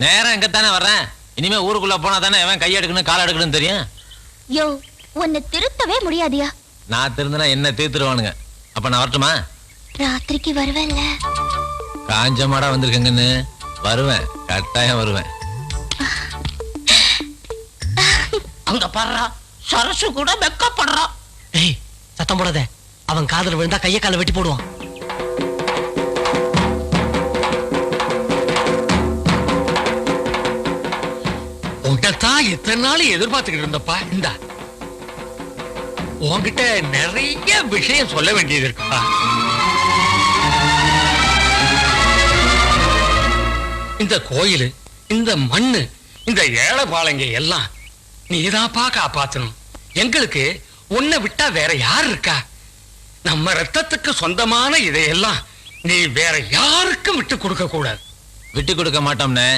நேரம் எங்கத்தானே வர்றேன். இனிமே ஊருக்குள்ள போனா தானே எவன் கை எடுக்கணும் கால் எடுக்கணும் தெரியும். யோ, உன்னை திருத்தவே முடியாதியா? நான் திருந்தினா என்ன தீர்த்துருவானுங்க. அப்ப நான் வரட்டுமா? ராத்திரிக்கு வருவேன்ல. காஞ்ச மாடா வந்திருக்கேங்கன்னு வருவேன், கட்டாயம் வருவேன். அங்க பாடுறா, சரசு கூட வெக்கப்படுறா. ஏய், சத்தம் போடாத. அவன் காதல் விழுந்தா கைய கால வெட்டி போடுவான். உன்கிட்டதான் இத்தனை நாள் எதிர்பார்த்துக்கிட்டு இருந்தப்பா. இந்தா உன்கிட்ட நிறைய விஷயம் சொல்ல வேண்டியது இருக்குப்பா. இந்த கோயில், இந்த மண்ணு, இந்த ஏழைபாளைங்க எல்லாம் நீதான்ப்பா காப்பாத்தணும். எங்களுக்கு உன்னை விட்டா வேற யார் இருக்கா? நம்ம ரத்தத்துக்கு சொந்தமான இதையெல்லாம் நீ வேற யாருக்கும் விட்டு கொடுக்க கூடாது. விட்டு கொடுக்க மாட்டோம்னே.